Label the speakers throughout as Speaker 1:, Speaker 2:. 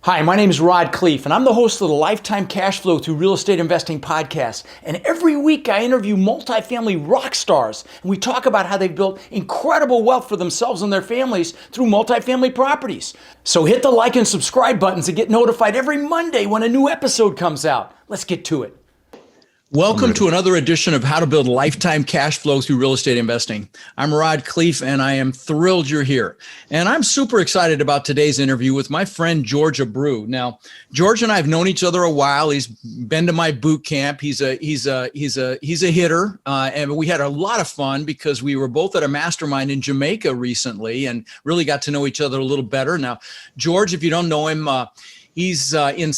Speaker 1: Hi, my name is Khleif, and I'm the host of the Lifetime Cash Flow Through Real Estate Investing podcast. And every week I interview multifamily rock stars, and we talk about how they've built incredible wealth for themselves and their families through multifamily properties. So hit the like and subscribe buttons to get notified every Monday when a new episode comes out. Let's get to it. Welcome to another edition of How to Build Lifetime Cash Flow Through Real Estate Investing. I'm Khleif, and I am thrilled you're here. And I'm super excited about today's interview with my friend Jorge Abreu. Now, George and I have known each other a while. He's been to my boot camp. He's a hitter, and we had a lot of fun because we were both at a mastermind in Jamaica recently, and really got to know each other a little better. Now, George, if you don't know him, he's in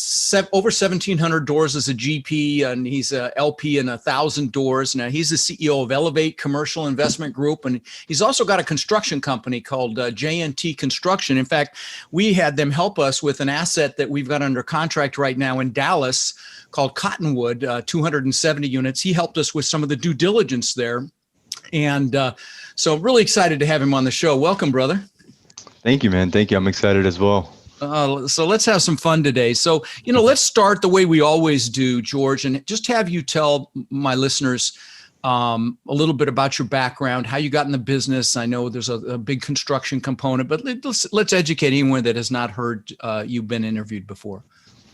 Speaker 1: over 1,700 doors as a GP, and he's a LP in 1,000 doors. Now, he's the CEO of Elevate Commercial Investment Group, and he's also got a construction company called JNT Construction. In fact, we had them help us with an asset that we've got under contract right now in Dallas called Cottonwood, 270 units. He helped us with some of the due diligence there. And so really excited to have him on the show. Welcome, brother.
Speaker 2: Thank you, man. Thank you. I'm excited as well.
Speaker 1: So let's have some fun today. So, let's start the way we always do, George, and just have you tell my listeners a little bit about your background, how you got in the business. I know there's a big construction component, but let's educate anyone that has not heard you've been interviewed before.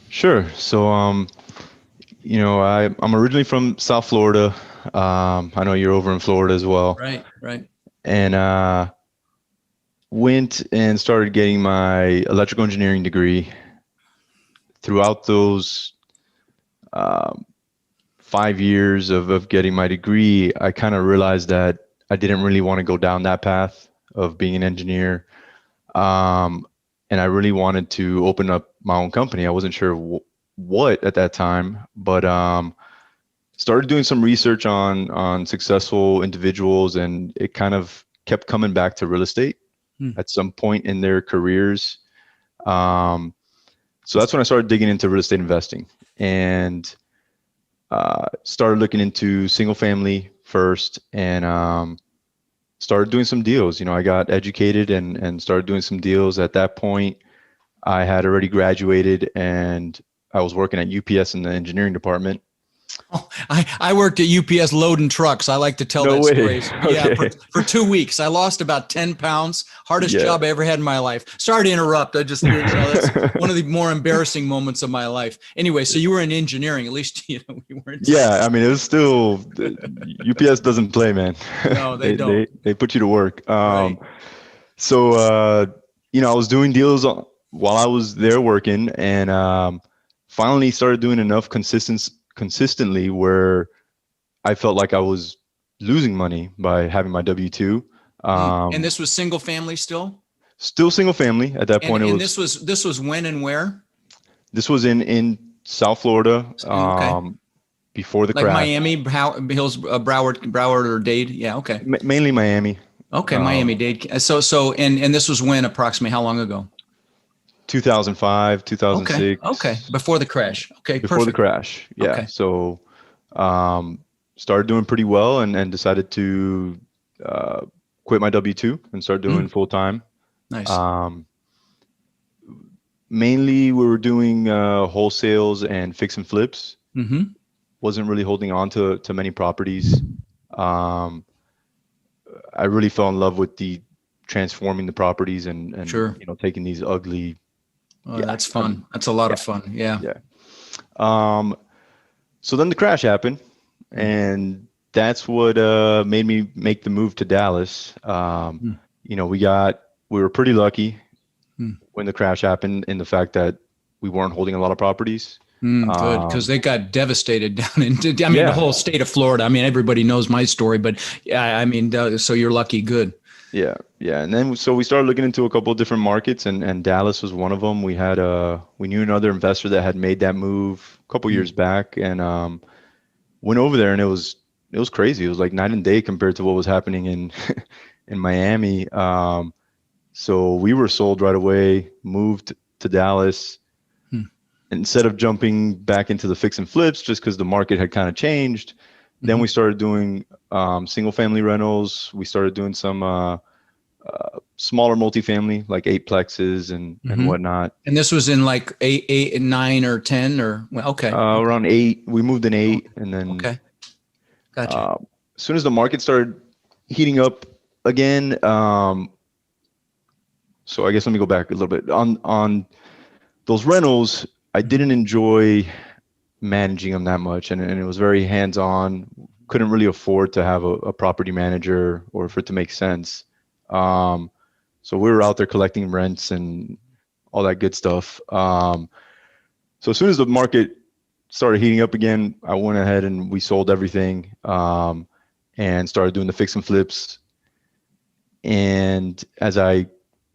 Speaker 2: Sure. So, I'm originally from South Florida. I know you're over in Florida as well.
Speaker 1: Right.
Speaker 2: And went and started getting my electrical engineering degree. Throughout those 5 years of getting my degree, I kind of realized that I didn't really want to go down that path of being an engineer. And I really wanted to open up my own company. I wasn't sure what at that time, but started doing some research on successful individuals, and it kind of kept coming back to real estate at some point in their careers. So that's when I started digging into real estate investing, and started looking into single family first, and started doing some deals. I got educated and started doing some deals. At that point, I had already graduated, and I was working at UPS in the engineering department.
Speaker 1: Oh, I worked at UPS loading trucks. I like to tell that story.
Speaker 2: Okay.
Speaker 1: Yeah, for 2 weeks. I lost about 10 pounds. Hardest job I ever had in my life. Sorry to interrupt. I just, that's one of the more embarrassing moments of my life. Anyway, so you were in engineering. At least, we weren't.
Speaker 2: Yeah, I mean, it was still, UPS doesn't play, man.
Speaker 1: No, they don't.
Speaker 2: They put you to work.
Speaker 1: Right.
Speaker 2: So, I was doing deals while I was there working, and finally started doing enough consistently where I felt like I was losing money by having my W-2.
Speaker 1: And this was single family still?
Speaker 2: Still single family at that point.
Speaker 1: And this was when and where?
Speaker 2: This was in South Florida. Before the crash.
Speaker 1: Like Miami, Hills, Broward or Dade? Yeah, okay.
Speaker 2: Mainly Miami.
Speaker 1: Okay, Miami, Dade. So and this was when approximately, how long ago?
Speaker 2: 2005, 2006.
Speaker 1: Okay. Before the crash. Okay.
Speaker 2: Before the crash. Yeah.
Speaker 1: Okay.
Speaker 2: So, started doing pretty well, and decided to quit my W-2 and start doing full time.
Speaker 1: Nice.
Speaker 2: Mainly we were doing wholesales and fix and flips.
Speaker 1: Mm-hmm.
Speaker 2: Wasn't really holding on to many properties. I really fell in love with the transforming the properties and
Speaker 1: sure.
Speaker 2: Taking these ugly.
Speaker 1: That's fun. That's a lot of fun. Yeah.
Speaker 2: Yeah. So then the crash happened, and that's what made me make the move to Dallas. We were pretty lucky when the crash happened, in the fact that we weren't holding a lot of properties.
Speaker 1: Good, because they got devastated down in, the whole state of Florida. Everybody knows my story, but so you're lucky. Good.
Speaker 2: Yeah. And then, so we started looking into a couple of different markets, and Dallas was one of them. We knew another investor that had made that move a couple years back, and went over there, and it was crazy. It was like night and day compared to what was happening in Miami. So we were sold right away, moved to Dallas. Instead of jumping back into the fix and flips, just because the market had kind of changed, then we started doing single family rentals. We started doing some smaller multifamily, like eightplexes and whatnot.
Speaker 1: And this was in like eight and 9 or 10 or well, okay.
Speaker 2: Around 8, we moved in 8, and then
Speaker 1: Okay. Gotcha.
Speaker 2: as soon as the market started heating up again, so I guess let me go back a little bit on those rentals. I didn't enjoy managing them that much, and it was very hands-on. Couldn't really afford to have a property manager or for it to make sense. So we were out there collecting rents and all that good stuff. So as soon as the market started heating up again, I went ahead and we sold everything, and started doing the fix and flips. And as I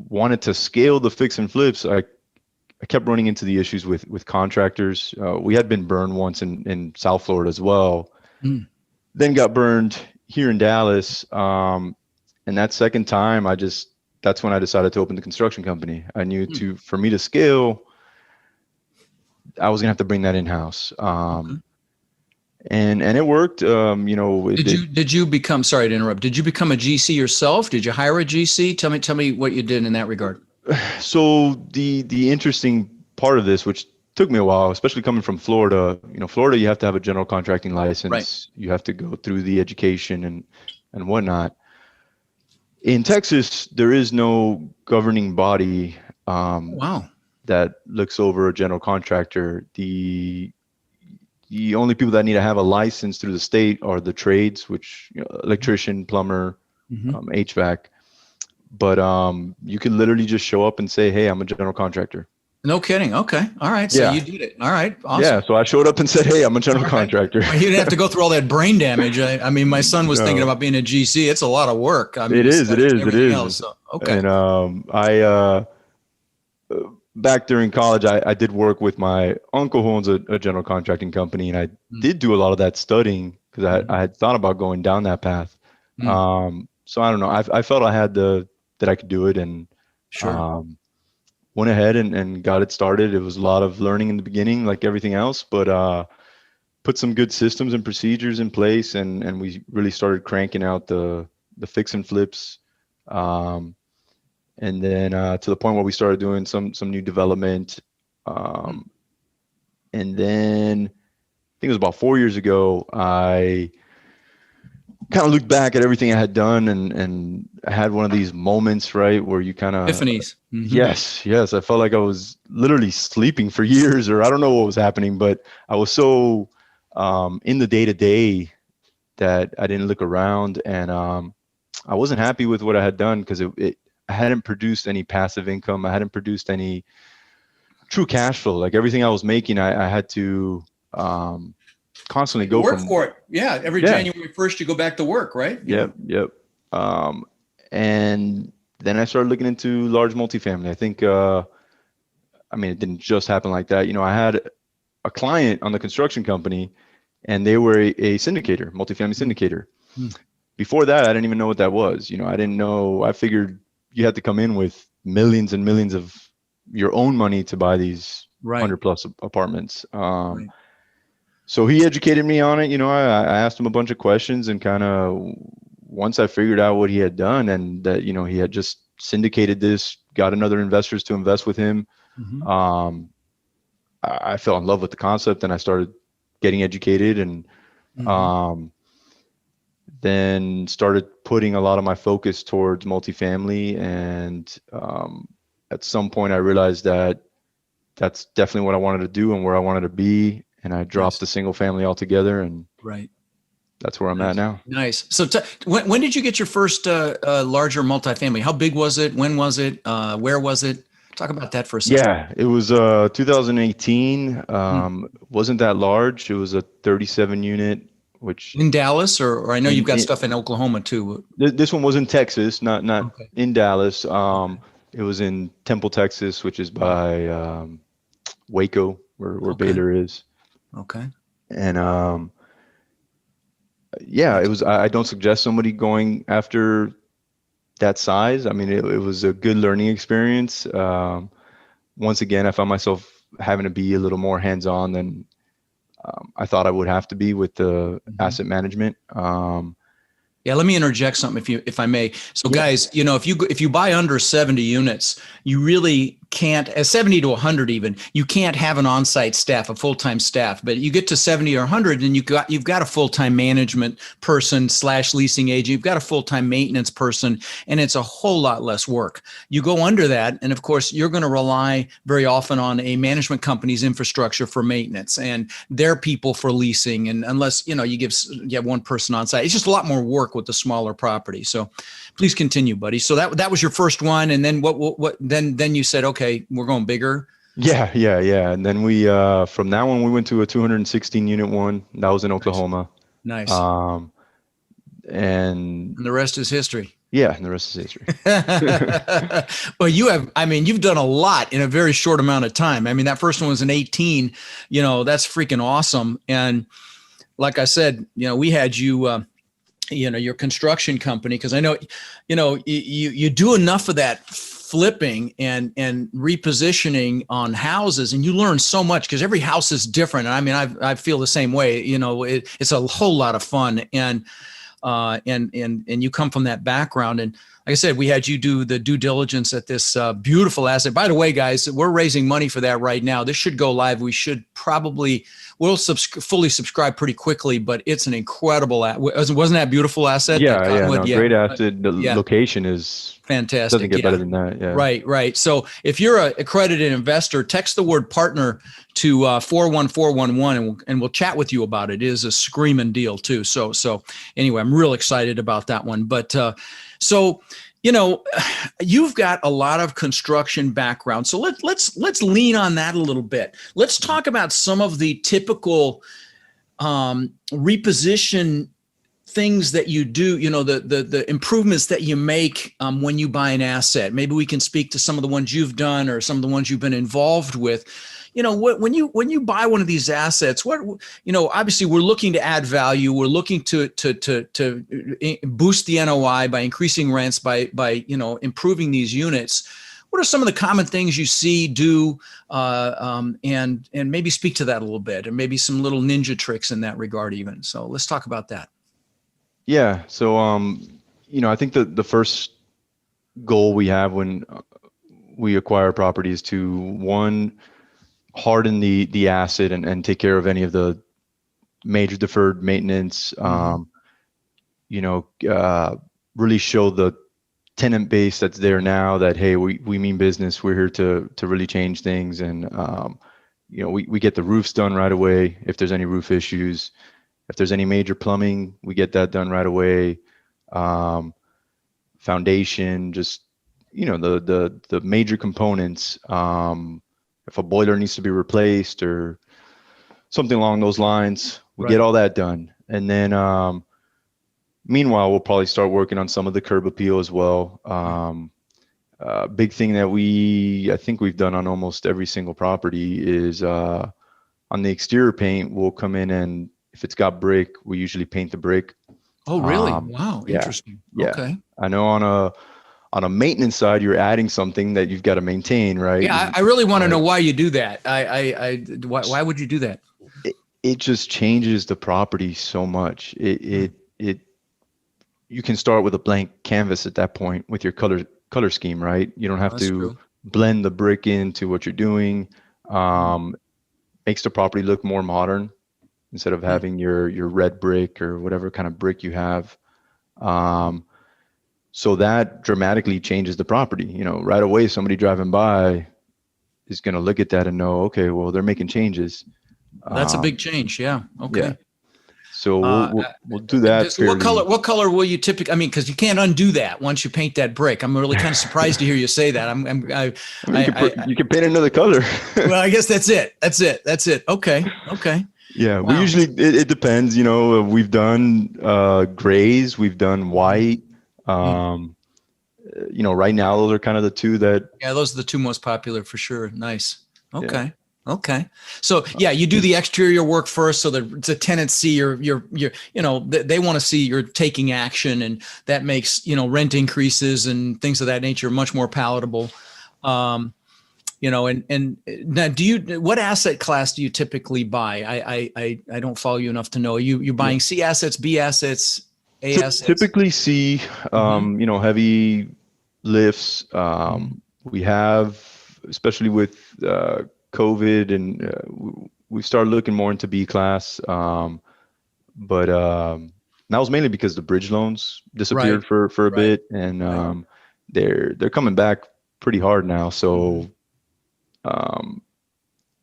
Speaker 2: wanted to scale the fix and flips, I kept running into the issues with contractors. We had been burned once in South Florida as well. Then got burned here in Dallas. And that second time, that's when I decided to open the construction company. I knew for me to scale, I was gonna have to bring that in-house. And it worked.
Speaker 1: Did you become, sorry to interrupt, did you become a GC yourself? Did you hire a GC? Tell me what you did in that regard.
Speaker 2: So the interesting part of this, which took me a while, especially coming from Florida, Florida, you have to have a general contracting license.
Speaker 1: Right.
Speaker 2: You have to go through the education and whatnot. In Texas, there is no governing body that looks over a general contractor. The only people that need to have a license through the state are the trades, which electrician, plumber, HVAC. But you can literally just show up and say, "Hey, I'm a general contractor."
Speaker 1: No kidding. Okay. All right. So you did it. All right. Awesome.
Speaker 2: Yeah. So I showed up and said, "Hey, I'm a general contractor."
Speaker 1: Well, you didn't have to go through all that brain damage. I mean, my son was thinking about being a GC. It's a lot of work. I mean,
Speaker 2: it is.
Speaker 1: Else, so, okay.
Speaker 2: And I back during college, I did work with my uncle who owns a general contracting company, and I did do a lot of that studying because I had thought about going down that path. So I don't know. I felt I had that I could do it, and went ahead and got it started. It was a lot of learning in the beginning, like everything else, but put some good systems and procedures in place, and we really started cranking out the fix and flips. And then to the point where we started doing some new development. And then I think it was about 4 years ago, I kind of looked back at everything I had done, and I had one of these moments, right, where you kind of
Speaker 1: epiphanies.
Speaker 2: Yes. I felt like I was literally sleeping for years, or I don't know what was happening, but I was so in the day to day that I didn't look around, and I wasn't happy with what I had done because I hadn't produced any passive income. I hadn't produced any true cash flow. Like everything I was making, I had to constantly go
Speaker 1: work for it. Yeah. January 1st, you go back to work, right?
Speaker 2: Yep. And then I started looking into large multifamily. I think, it didn't just happen like that. I had a client on the construction company, and they were a syndicator, multifamily syndicator. Before that, I didn't even know what that was. I didn't know. I figured you had to come in with millions and millions of your own money to buy these 100+ apartments. So he educated me on it. I asked him a bunch of questions, and kind of once I figured out what he had done, and that, he had just syndicated this, got another investors to invest with him. I fell in love with the concept, and I started getting educated, and then started putting a lot of my focus towards multifamily. And at some point I realized that that's definitely what I wanted to do and where I wanted to be. And I dropped the single family altogether, and that's where I'm at now.
Speaker 1: Nice. So when did you get your first larger multifamily? How big was it? When was it? Where was it? Talk about that for a second.
Speaker 2: Yeah, it was 2018. Wasn't that large. It was a 37 unit, which
Speaker 1: in Dallas, or I know you've got stuff in Oklahoma too.
Speaker 2: This one was in Texas, not in Dallas. It was in Temple, Texas, which is by Waco, where Baylor is.
Speaker 1: Okay.
Speaker 2: And it was. I don't suggest somebody going after that size. I mean, it was a good learning experience. Once again, I found myself having to be a little more hands-on than I thought I would have to be with the asset management.
Speaker 1: Yeah, let me interject something if I may. So
Speaker 2: Yeah.
Speaker 1: guys, if you buy under 70 units, you really can't, 70 to 100 even, you can't have an on-site staff, a full-time staff. But you get to 70 or 100 and you've got a full-time management person / leasing agent, you've got a full-time maintenance person, and it's a whole lot less work. You go under that, and of course, you're going to rely very often on a management company's infrastructure for maintenance and their people for leasing. And unless, you have one person on site, it's just a lot more work with the smaller property. So please continue, buddy. So that was your first one. And then then you said, okay, we're going bigger.
Speaker 2: Yeah. And then we, from that one, we went to a 216 unit one. That was in Oklahoma.
Speaker 1: Nice.
Speaker 2: And
Speaker 1: the rest is history.
Speaker 2: Yeah, and the rest is history.
Speaker 1: Well, you've done a lot in a very short amount of time. I mean, that first one was in 18, that's freaking awesome. And like I said, we had you, your construction company, because I know, you do enough of that flipping and repositioning on houses, and you learn so much because every house is different. And I mean, I feel the same way. It's a whole lot of fun, and you come from that background. And like I said, we had you do the due diligence at this beautiful asset. By the way, guys, we're raising money for that right now. This should go live. We'll fully subscribe pretty quickly, but it's an incredible, wasn't that beautiful asset?
Speaker 2: Yeah, great asset. The location is
Speaker 1: fantastic.
Speaker 2: Doesn't get better than that. Yeah.
Speaker 1: Right. So if you're a accredited investor, text the word partner to 41411 and we'll chat with you about it. It is a screaming deal too. So anyway, I'm real excited about that one. But you've got a lot of construction background. So let's lean on that a little bit. Let's talk about some of the typical reposition things that you do, the improvements that you make when you buy an asset. Maybe we can speak to some of the ones you've done or some of the ones you've been involved with. When you buy one of these assets, obviously we're looking to add value. We're looking to boost the NOI by increasing rents, by improving these units. What are some of the common things you see, do, and maybe speak to that a little bit, and maybe some little ninja tricks in that regard even. So let's talk about that.
Speaker 2: Yeah. So, I think the first goal we have when we acquire property is to, one, harden the asset and take care of any of the major deferred maintenance. Really show the tenant base that's there now that, hey, we mean business. We're here to really change things. And, we get the roofs done right away if there's any roof issues. If there's any major plumbing, we get that done right away. Foundation, just, the major components. If a boiler needs to be replaced or something along those lines, we get all that done. And then, meanwhile, we'll probably start working on some of the curb appeal as well. Big thing that I think we've done on almost every single property is on the exterior paint, we'll come in and if it's got brick, we usually paint the brick.
Speaker 1: Oh, really? Wow.
Speaker 2: Yeah,
Speaker 1: interesting.
Speaker 2: Yeah.
Speaker 1: Okay.
Speaker 2: I know on a maintenance side, you're adding something that you've got to maintain, right?
Speaker 1: Yeah, I really want to know why you do that. Why would you do that?
Speaker 2: It just changes the property so much. You can start with a blank canvas at that point with your color scheme, right? You don't have to blend the brick into what you're doing. Makes the property look more modern instead of having your red brick or whatever kind of brick you have. So that dramatically changes the property. Right away, somebody driving by is going to look at that and know, okay, well, they're making changes.
Speaker 1: That's a big change. Yeah. Okay. Yeah.
Speaker 2: So we'll do that.
Speaker 1: So what color will you typically, because you can't undo that once you paint that brick. I'm really kind of surprised to hear you say that.
Speaker 2: You can paint another color.
Speaker 1: Well, I guess that's it. Okay.
Speaker 2: Yeah. Wow. We usually, it depends, we've done grays, we've done white. Right now, those are kind of the two that. Yeah,
Speaker 1: those are the two most popular for sure. Nice. Okay. Yeah. Okay. So you do the exterior work first, so that the tenants see they want to see you're taking action, and that makes rent increases and things of that nature much more palatable. And now what asset class do you typically buy? I don't follow you enough to know. You buying C assets, B assets? assets?
Speaker 2: Typically see,
Speaker 1: Hmm.
Speaker 2: heavy lifts. We have, especially with COVID, and we started looking more into B class. But that was mainly because the bridge loans
Speaker 1: Right,
Speaker 2: disappeared for a
Speaker 1: right,
Speaker 2: bit, and
Speaker 1: right.
Speaker 2: they're coming back pretty hard now.
Speaker 1: Hmm.
Speaker 2: So um,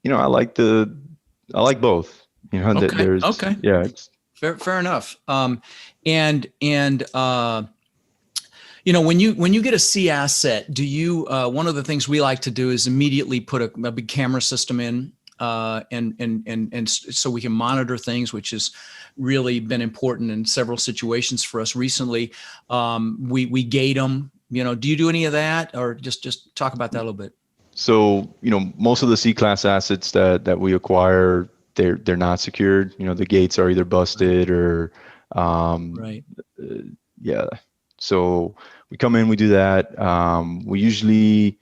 Speaker 2: I like both. That
Speaker 1: Okay,
Speaker 2: there's
Speaker 1: okay.
Speaker 2: yeah, it's
Speaker 1: Fair enough. And when you get a C asset, do you one of the things we like to do is immediately put a big camera system in, so we can monitor things, which has really been important in several situations for us recently. We gate them. Do you do any of that, or just talk about that a little bit?
Speaker 2: so most of the C class assets that we acquire, they're not secured. The gates are either
Speaker 1: Right,
Speaker 2: busted or um,
Speaker 1: right,
Speaker 2: yeah. So we come in, we do that. We usually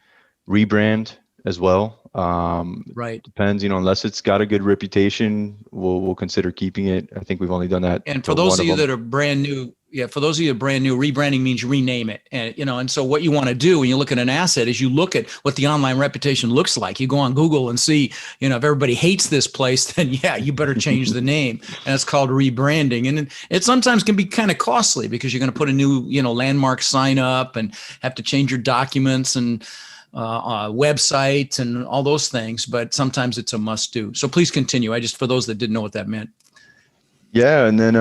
Speaker 2: rebrand as well.
Speaker 1: right.
Speaker 2: Depends, unless it's got a good reputation, we'll consider keeping it. I think we've only done that
Speaker 1: And
Speaker 2: to
Speaker 1: for those
Speaker 2: one
Speaker 1: of
Speaker 2: of
Speaker 1: you
Speaker 2: them.
Speaker 1: that are brand new, yeah, for those of you that are brand new, rebranding means you rename it. And so what you want to do when you look at an asset is you look at what the online reputation looks like. You go on Google and see, if everybody hates this place, then yeah, you better change the name. And it's called rebranding. And it sometimes can be kind of costly because you're going to put a new, landmark sign up and have to change your documents and website and all those things. But sometimes it's a must do. So please continue. For those that didn't know what that meant.
Speaker 2: Yeah, and then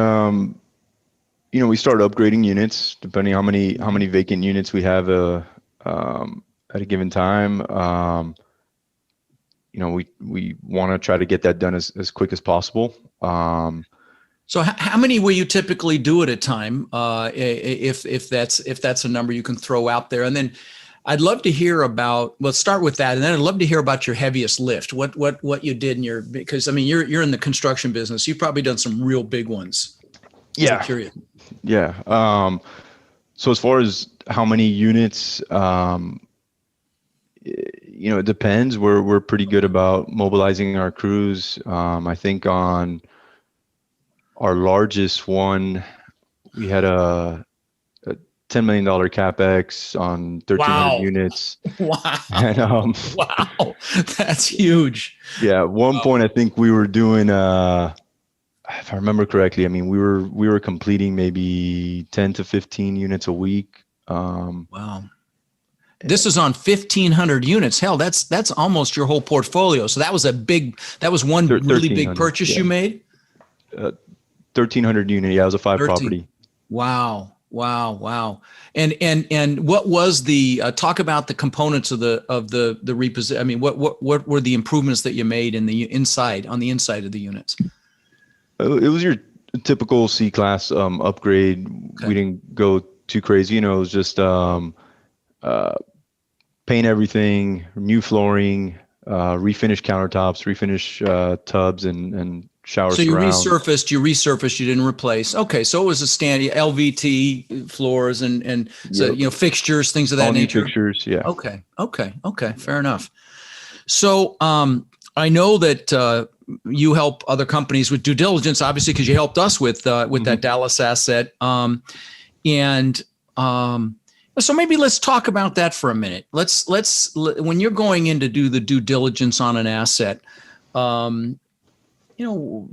Speaker 2: we start upgrading units depending how many vacant units we have at a given time. We want to try to get that done as quick as possible.
Speaker 1: So how many will you typically do at a time? If that's a number you can throw out there, and then I'd love to hear about. Let's start with that, and then I'd love to hear about your heaviest lift. What you did in your, because I mean you're in the construction business. You've probably done some real big ones. So
Speaker 2: Yeah,
Speaker 1: curious.
Speaker 2: yeah. So as far as how many units, it depends. We're pretty good about mobilizing our crews. I think on our largest one, we had a $10 million capex on 1,300
Speaker 1: Wow,
Speaker 2: units,
Speaker 1: wow,
Speaker 2: and
Speaker 1: wow, that's huge.
Speaker 2: yeah, at one point I think we were doing if I remember correctly, I mean we were completing maybe 10 to 15 units a week.
Speaker 1: Wow. This is on 1,500 units. Hell, that's almost your whole portfolio. So that was one really big
Speaker 2: 1,300,
Speaker 1: purchase
Speaker 2: yeah,
Speaker 1: you made.
Speaker 2: 1,300 unit. Yeah, it was a five
Speaker 1: 13.
Speaker 2: property.
Speaker 1: Wow. Wow. Wow. And what was the talk about the components of the reposition? I mean, what were the improvements that you made on the inside of the units?
Speaker 2: It was your typical C class upgrade. We
Speaker 1: Okay.
Speaker 2: didn't go too crazy. It was just uh, paint everything, new flooring, refinish countertops, refinish tubs and shower
Speaker 1: So you
Speaker 2: surrounds.
Speaker 1: resurfaced, you didn't replace. Okay, so it was a standard LVT floors and so
Speaker 2: Yep.
Speaker 1: fixtures, things of that
Speaker 2: All new
Speaker 1: nature.
Speaker 2: fixtures. Yeah.
Speaker 1: Okay, fair enough. So I know that you help other companies with due diligence, obviously, because you helped us with
Speaker 2: Hmm.
Speaker 1: that Dallas asset. And so maybe let's talk about that for a minute. When you're going in to do the due diligence on an asset, um,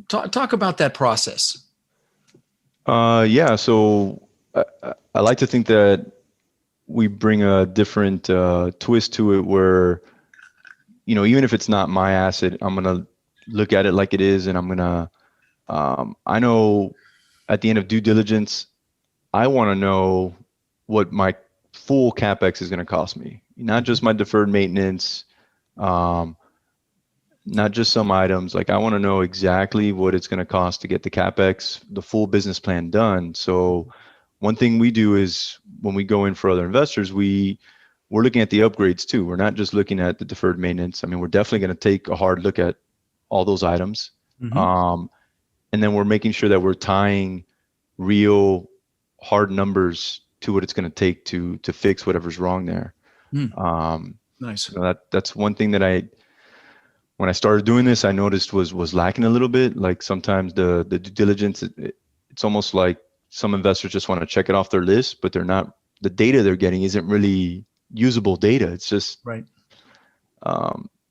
Speaker 1: talk about that process.
Speaker 2: Yeah. So I like to think that we bring a different twist to it where, even if it's not my asset, I'm going to look at it like it is. And I know at the end of due diligence, I want to know what my full capex is going to cost me, not just my deferred maintenance, um, not just some items. Like I want to know exactly what it's going to cost to get the capex, the full business plan done. So one thing we do is when we go in for other investors, we're looking at the upgrades too. We're not just looking at the deferred maintenance. I mean, we're definitely going to take a hard look at all those items.
Speaker 1: Mm-hmm.
Speaker 2: Um, and then we're making sure that we're tying real hard numbers to what it's going to take to fix whatever's wrong there.
Speaker 1: Mm,
Speaker 2: Um,
Speaker 1: nice.
Speaker 2: that's one thing that when I started doing this, I noticed was lacking a little bit. Like sometimes the due diligence, it's almost like some investors just want to check it off their list, but the data they're getting isn't really usable data. It's just
Speaker 1: Right.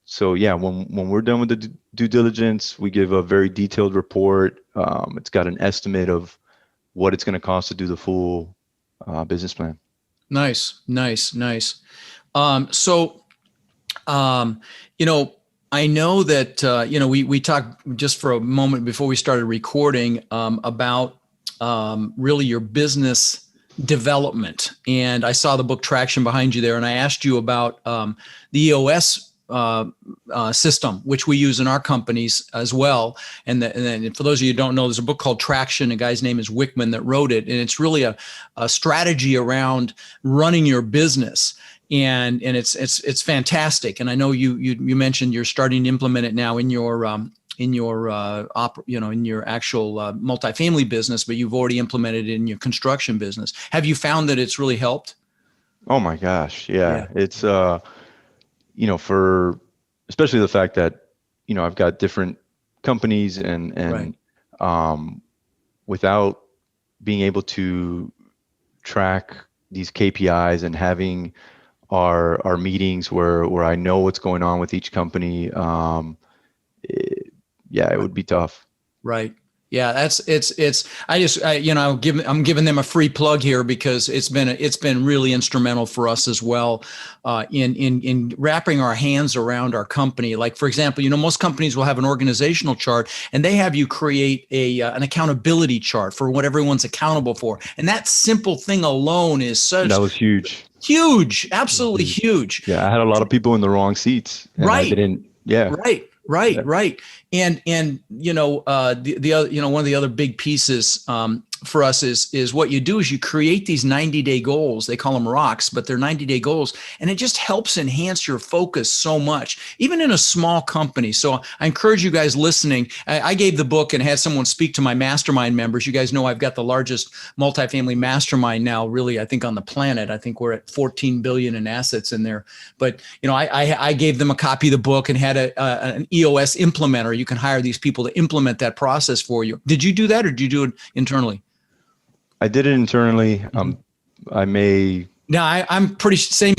Speaker 2: So yeah, when we're done with the due diligence, we give a very detailed report. It's got an estimate of what it's going to cost to do the full business plan.
Speaker 1: Nice. So, I know that, we talked just for a moment before we started recording about really your business development. And I saw the book Traction behind you there. And I asked you about the EOS system, which we use in our companies as well. And then for those of you who don't know, there's a book called Traction. A guy's name is Wickman that wrote it. And it's really a strategy around running your business. And it's fantastic. And I know you mentioned you're starting to implement it now in your in your actual multifamily business, but you've already implemented it in your construction business. Have you found that it's really helped?
Speaker 2: Oh my gosh, yeah. It's for especially the fact that I've got different companies and
Speaker 1: Right.
Speaker 2: Without being able to track these KPIs and having our meetings where I know what's going on with each company, it would be tough.
Speaker 1: Right. Yeah, I'm giving them a free plug here because it's been really instrumental for us as well in wrapping our hands around our company. Like, for example, most companies will have an organizational chart and they have you create an accountability chart for what everyone's accountable for. And that simple thing alone is
Speaker 2: That was huge.
Speaker 1: Huge, absolutely huge.
Speaker 2: Yeah, I had a lot of people in the wrong seats and I didn't. Yeah.
Speaker 1: Right. And the other, one of the other big pieces for us is what you do is you create these 90-day goals. They call them rocks, but they're 90-day goals. And it just helps enhance your focus so much, even in a small company. So I encourage you guys listening. I gave the book and had someone speak to my mastermind members. You guys know I've got the largest multifamily mastermind now, really, I think on the planet. I think we're at 14 billion in assets in there. But, I gave them a copy of the book and had an EOS implementer. You can hire these people to implement that process for you. Did you do that or did you do it internally?
Speaker 2: I did it internally. I may.
Speaker 1: No, I'm pretty same,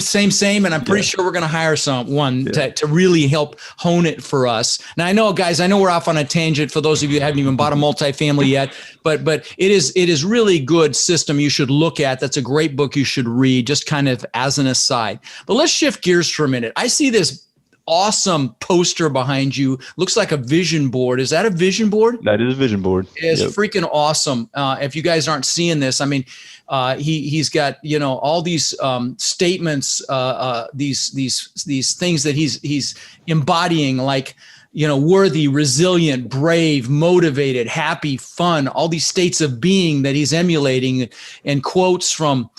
Speaker 1: and I'm pretty sure we're going to hire someone to really help hone it for us. Now, guys, I know we're off on a tangent for those of you who haven't even bought a multifamily yet, but it is really good system you should look at. That's a great book you should read, just kind of as an aside. But let's shift gears for a minute. I see this awesome poster behind you. Looks like a vision board. Is that a vision board?
Speaker 2: That is a vision board.
Speaker 1: It's freaking awesome. If you guys aren't seeing this, I mean, he's got all these statements, these things that he's embodying, like worthy, resilient, brave, motivated, happy, fun. All these states of being that he's emulating, and quotes from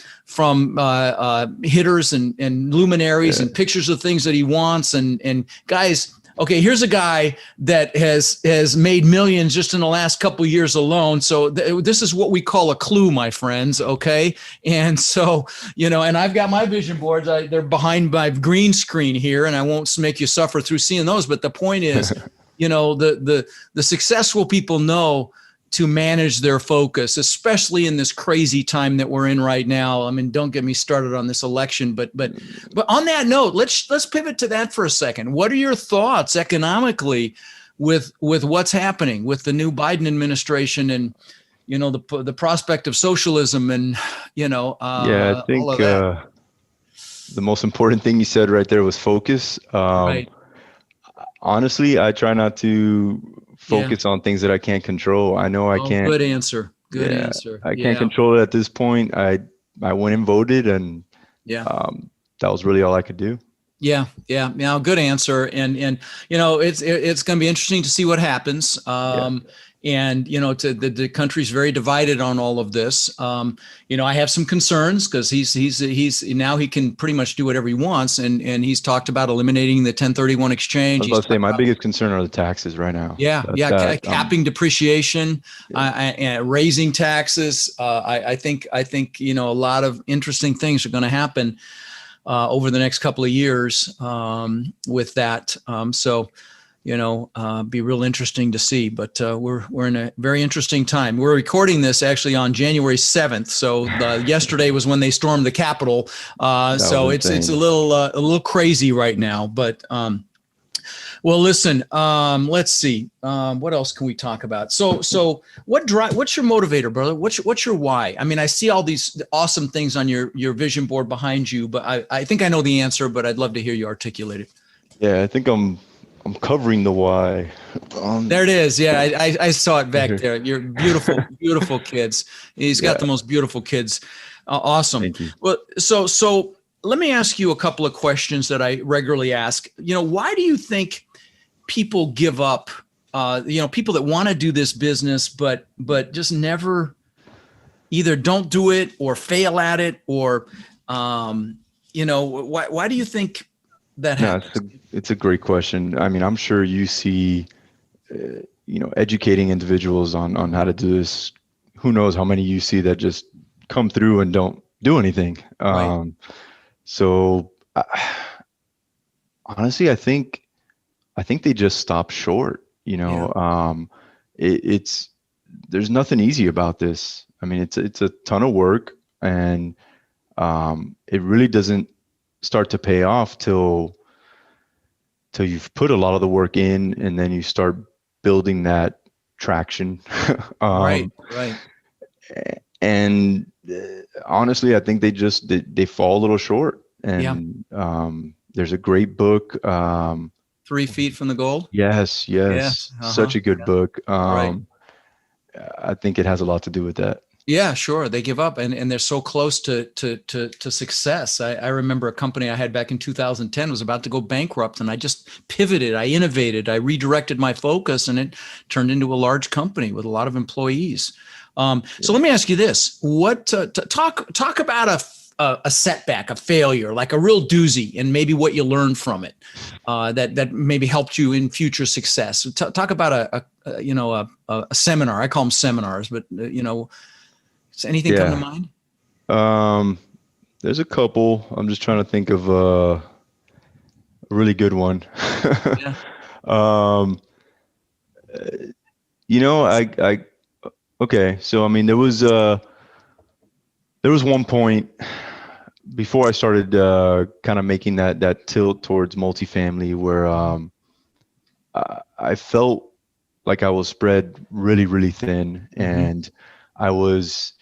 Speaker 1: hitters and luminaries and pictures of things that he wants. And guys, okay, here's a guy that has made millions just in the last couple of years alone. So this is what we call a clue, my friends. Okay. And so, and I've got my vision boards. They're behind my green screen here, and I won't make you suffer through seeing those. But the point is, the successful people know to manage their focus, especially in this crazy time that we're in right now. I mean, don't get me started on this election, but on that note, let's pivot to that for a second. What are your thoughts economically with what's happening with the new Biden administration and the prospect of socialism and
Speaker 2: I think
Speaker 1: all of that?
Speaker 2: The most important thing you said right there was focus.
Speaker 1: Right.
Speaker 2: Honestly, I try not to focus on things that I can't control. I know I can't.
Speaker 1: Good answer. Good answer.
Speaker 2: I can't control it at this point. I went and voted, and that was really all I could do.
Speaker 1: Yeah. Now, good answer. And it's going to be interesting to see what happens. And the country's very divided on all of this. I have some concerns because he's now he can pretty much do whatever he wants, and he's talked about eliminating the 1031 exchange.
Speaker 2: I was about to say my biggest concern are the taxes right now.
Speaker 1: Capping depreciation, raising taxes. I think a lot of interesting things are going to happen over the next couple of years with that. So. be real interesting to see. But we're in a very interesting time. We're recording this actually on January 7th. So yesterday was when they stormed the Capitol. So it's a little crazy right now. But well, listen. Let's see. What else can we talk about? So what's your motivator, brother? What's your why? I mean, I see all these awesome things on your vision board behind you, but I think I know the answer. But I'd love to hear you articulate it.
Speaker 2: Yeah, I think I'm covering the why.
Speaker 1: There it is. Yeah, I saw it back there. You're beautiful, beautiful kids. He's got the most beautiful kids. Awesome.
Speaker 2: Thank you.
Speaker 1: Well, so let me ask you a couple of questions that I regularly ask. Why do you think people give up? People that want to do this business, but just never either don't do it or fail at it, or why do you think that happens?
Speaker 2: It's a great question. I mean, I'm sure you see, educating individuals on how to do this. Who knows how many you see that just come through and don't do anything.
Speaker 1: Right.
Speaker 2: So honestly, I think they just stop short. There's nothing easy about this. I mean, it's a ton of work, and it really doesn't start to pay off till you've put a lot of the work in, and then you start building that traction.
Speaker 1: Right.
Speaker 2: And honestly, I think they fall a little short. And there's a great book.
Speaker 1: 3 Feet from the Goal.
Speaker 2: Yes. Such a good book.
Speaker 1: Right.
Speaker 2: I think it has a lot to do with that.
Speaker 1: Yeah, sure. They give up, and they're so close to success. I remember a company I had back in 2010 was about to go bankrupt, and I just pivoted. I innovated. I redirected my focus, and it turned into a large company with a lot of employees. So let me ask you this: talk about a setback, a failure, like a real doozy, and maybe what you learned from it that maybe helped you in future success. Talk about a seminar. I call them seminars, but does anything come to mind?
Speaker 2: There's a couple. I'm just trying to think of a really good one.
Speaker 1: Yeah.
Speaker 2: Okay. So, I mean, there was one point before I started kind of making that tilt towards multifamily where I felt like I was spread really, really thin, and I was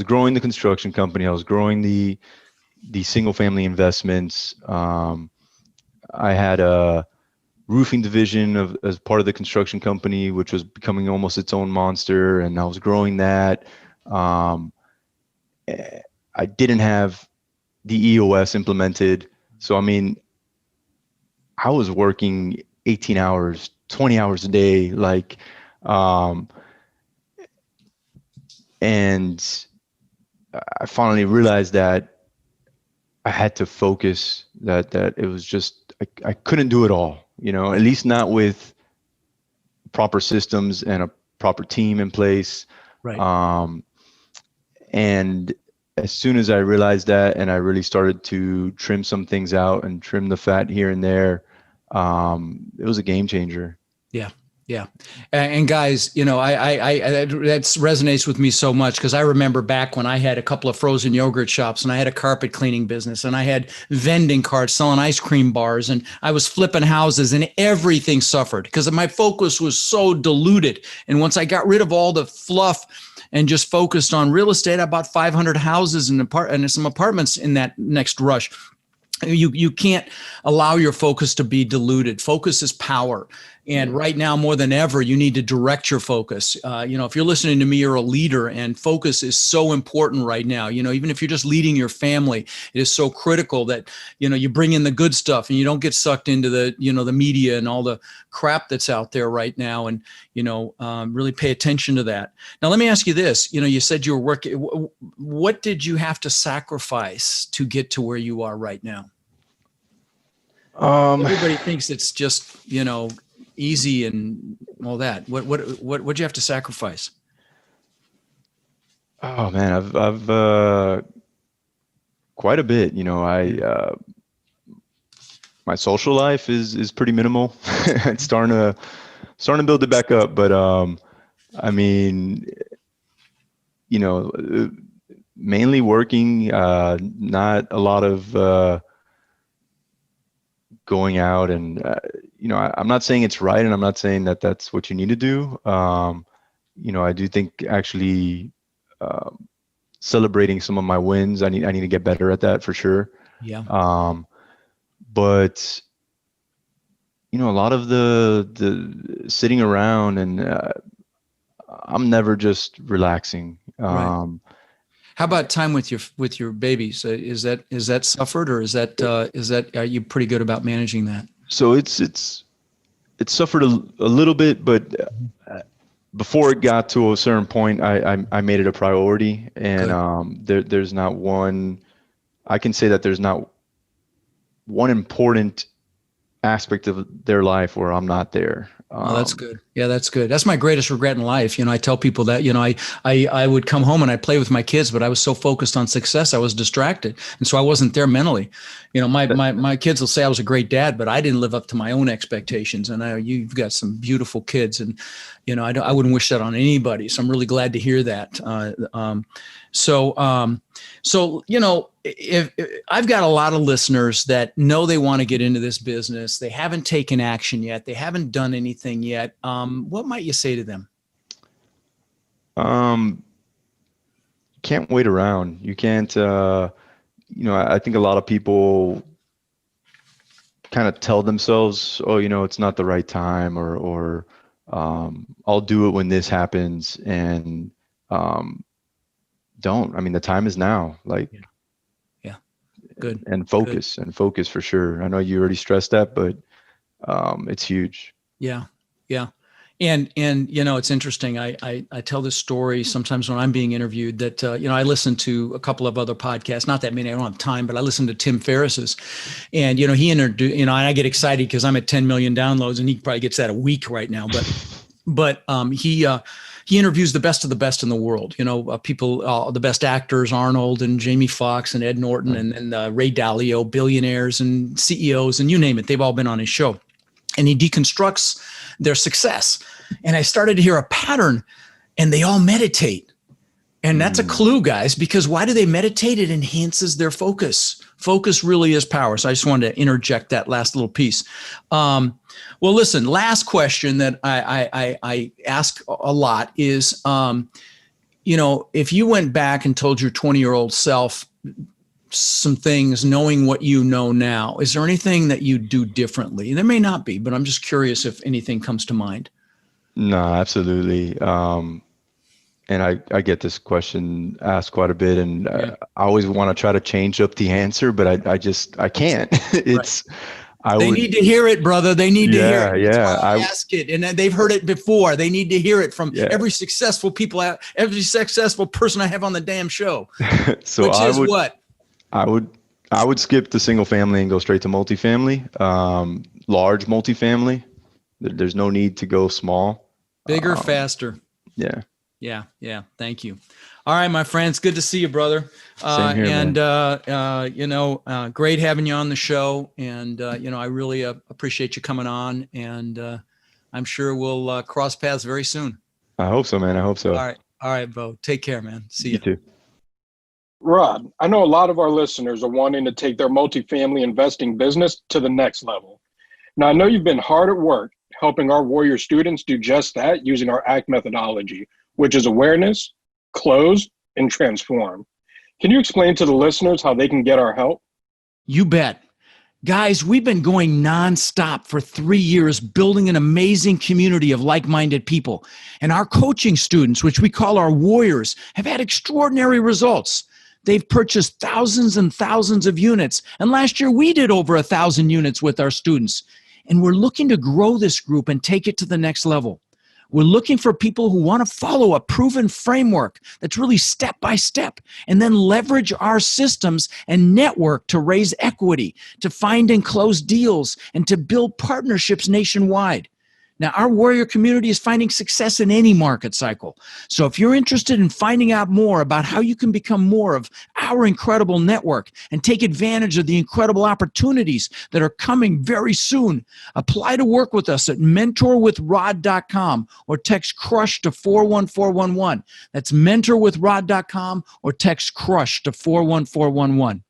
Speaker 2: growing the construction company. I was growing the single family investments. I had a roofing division as part of the construction company, which was becoming almost its own monster. And I was growing that. I didn't have the EOS implemented. So, I mean, I was working 18 hours, 20 hours a day, and I finally realized that I had to focus, that it was just, I couldn't do it all, at least not with proper systems and a proper team in place.
Speaker 1: Right.
Speaker 2: And as soon as I realized that, and I really started to trim some things out and trim the fat here and there, it was a game changer.
Speaker 1: Yeah. And guys, that resonates with me so much, because I remember back when I had a couple of frozen yogurt shops, and I had a carpet cleaning business, and I had vending carts selling ice cream bars, and I was flipping houses, and everything suffered because my focus was so diluted. And once I got rid of all the fluff and just focused on real estate, I bought 500 houses and some apartments in that next rush. You can't allow your focus to be diluted. Focus is power. And right now, more than ever, you need to direct your focus. If you're listening to me, you're a leader, and focus is so important right now. Even if you're just leading your family, it is so critical that, you bring in the good stuff and you don't get sucked into the media and all the crap that's out there right now. And, really pay attention to that. Now, let me ask you this. You said you were working. What did you have to sacrifice to get to where you are right now? Everybody thinks it's just, easy and all that. What'd you have to sacrifice?
Speaker 2: Oh man, I've quite a bit. My my social life is pretty minimal. It's starting to build it back up, but I mean, you know, mainly working, not a lot of going out, and you know, I'm not saying it's right, and I'm not saying that that's what you need to do. You know, I do think actually celebrating some of my wins, I need to get better at that for sure.
Speaker 1: Yeah.
Speaker 2: But you know, a lot of the sitting around, and I'm never just relaxing.
Speaker 1: Right. How about time with your babies? Is that suffered, or is that are you pretty good about managing that?
Speaker 2: So it's suffered a little bit, but before it got to a certain point, I made it a priority, and there's not one. I can say that there's not one important aspect of their life where I'm not there.
Speaker 1: Oh, that's good. Yeah, that's good. That's my greatest regret in life. You know, I tell people that, you know, I would come home and I'd play with my kids, but I was so focused on success, I was distracted. And so I wasn't there mentally. You know, my kids will say I was a great dad, but I didn't live up to my own expectations. And you've got some beautiful kids, and, you know, I wouldn't wish that on anybody. So I'm really glad to hear that. So, you know, if I've got a lot of listeners that know they want to get into this business, they haven't taken action yet, they haven't done anything yet. What might you say to them?
Speaker 2: Can't wait around. You can't, you know, I think a lot of people kind of tell themselves, oh, you know, it's not the right time, or I'll do it when this happens. And, I mean, the time is now, like,
Speaker 1: yeah. Good.
Speaker 2: And focus for sure. I know you already stressed that, but, it's huge.
Speaker 1: Yeah. Yeah. And, you know, it's interesting. I tell this story sometimes when I'm being interviewed that, you know, I listen to a couple of other podcasts, not that many, I don't have time, but I listen to Tim Ferriss's, and, you know, he introduced, you know, and I get excited because I'm at 10 million downloads, and he probably gets that a week right now, but he interviews the best of the best in the world, you know, people, the best actors, Arnold and Jamie Foxx and Ed Norton and Ray Dalio, billionaires and CEOs, and you name it, they've all been on his show. And he deconstructs their success. And I started to hear a pattern, and they all meditate. And that's a clue, guys, because why do they meditate? It enhances their focus. Focus really is power. So I just wanted to interject that last little piece. Well, listen, last question that I ask a lot is, you know, if you went back and told your 20-year-old self some things, knowing what you know now, is there anything that you do differently? There may not be, but I'm just curious if anything comes to mind.
Speaker 2: No, absolutely. And I get this question asked quite a bit, and I always want to try to change up the answer, but I can't. It's,
Speaker 1: They need to hear it, brother. They need to hear it.
Speaker 2: Yeah.
Speaker 1: I ask it, and they've heard it before. They need to hear it from every successful person I have on the damn show.
Speaker 2: So
Speaker 1: which is what?
Speaker 2: I would skip the single family and go straight to multifamily, large multifamily. There's no need to go small.
Speaker 1: Bigger, faster.
Speaker 2: Yeah.
Speaker 1: Yeah. Thank you. All right, my friends. Good to see you, brother.
Speaker 2: Same here,
Speaker 1: and, you know, great having you on the show. And, you know, I really appreciate you coming on, and I'm sure we'll cross paths very soon.
Speaker 2: I hope so, man. I hope so.
Speaker 1: All right, Bo. Take care, man. See you.
Speaker 2: You too.
Speaker 3: Rod, I know a lot of our listeners are wanting to take their multifamily investing business to the next level. Now, I know you've been hard at work helping our Warrior students do just that using our ACT methodology, which is awareness, close, and transform. Can you explain to the listeners how they can get our help?
Speaker 1: You bet. Guys, we've been going nonstop for 3 years, building an amazing community of like-minded people. And our coaching students, which we call our Warriors, have had extraordinary results. They've purchased thousands and thousands of units. And last year, we did over 1,000 units with our students. And we're looking to grow this group and take it to the next level. We're looking for people who want to follow a proven framework that's really step by step, and then leverage our systems and network to raise equity, to find and close deals, and to build partnerships nationwide. Now, our warrior community is finding success in any market cycle. So if you're interested in finding out more about how you can become more of our incredible network and take advantage of the incredible opportunities that are coming very soon, apply to work with us at mentorwithrod.com or text CRUSH to 41411. That's mentorwithrod.com or text CRUSH to 41411.